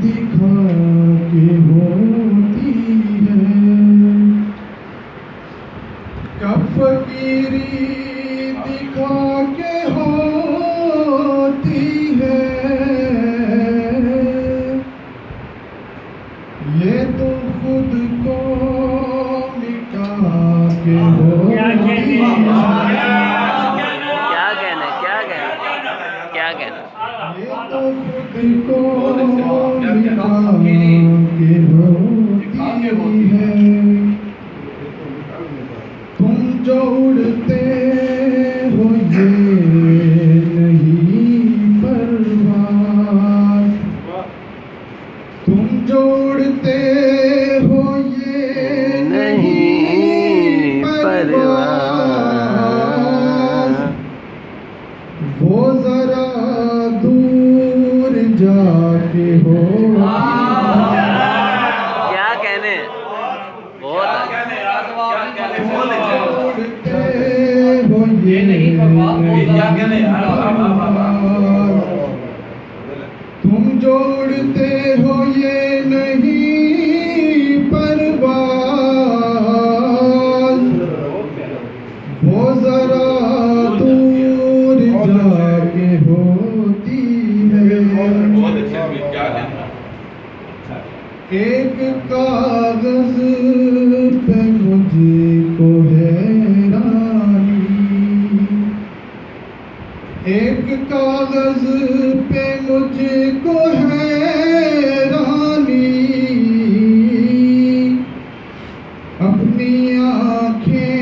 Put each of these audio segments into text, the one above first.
दिखा के होती है, कब फकीरी दिखा के होती है, ये तो खुद को मिटा के होती है। ये तो खुद को मिटा के होती है। तुम जो उड़ते हो ये नहीं परवाज़, तुम जो उड़ते हो ये नहीं परवाज़, वो जरा दूर जाके हो। क्या कहने बहुत उड़ते हो ये नहीं परवाज़, तुम जो उड़ते हो ये नहीं परवाज़, वो जरा दूर जाके होती है। एक कागज पे मुझको हैरानी, एक कागज पे मुझको हैरानी, अपनी आँखें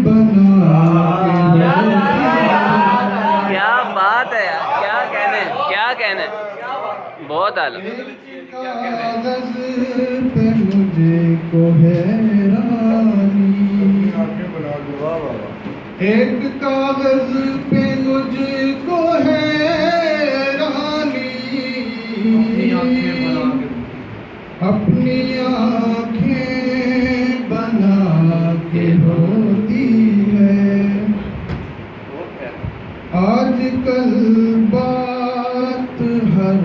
बना के क्या बात है यार, क्या कहने बहुत आला। कागज पे मुझको हैरानी, एक कागज पे मुझको हैरानी, अपनी आँखें बना के होती है। आजकल बात हर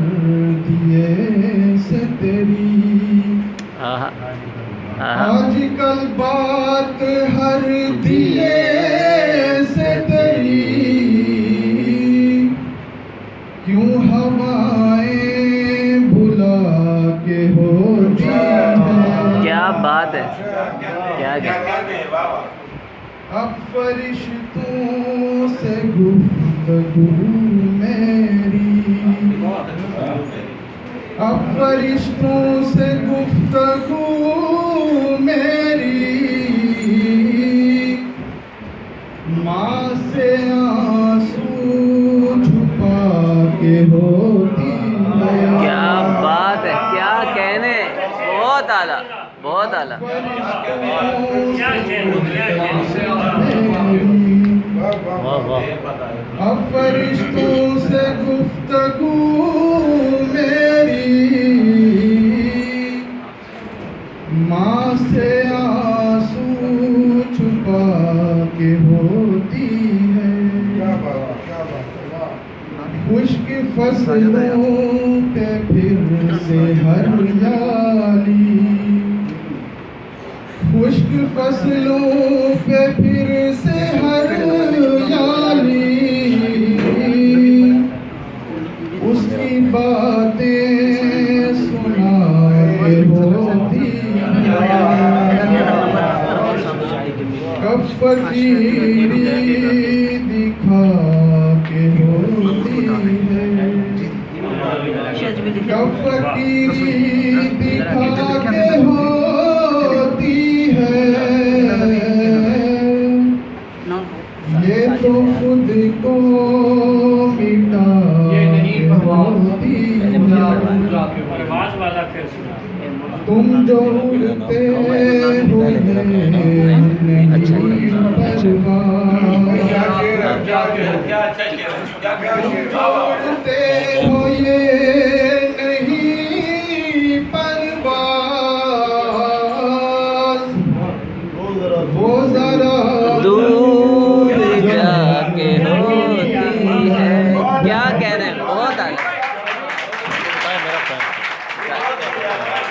दिए से तेरी, आजकल बात हर दिए से तेरी, क्यों हवाएं बुला के होती है। क्या बात है, क्या अब फरिश्तों से गुफ्तगू मेरी, अब फरिश्तों से गुफ्तगू मेरी, माँ से आंसू छुपा के होती है। क्या बात है, क्या कहने बहुत आला, बहुत आला। अब फरिश्तों से गुफ्तगू मेरी, माँ से आंसू छुपा के होती है। खुश्क फसलों पे फिर से हरियाली, खुश्क फसलों पे फिर से हरियाली, उसकी बातें सुनाए होती हैं। कब फकीरी दिखा के होती है, कब फकीरी दिखा के होती है, ये तो खुद को मिटा के होती है। तुम जो उड़ते हो ये नहीं परवाज़, उड़ते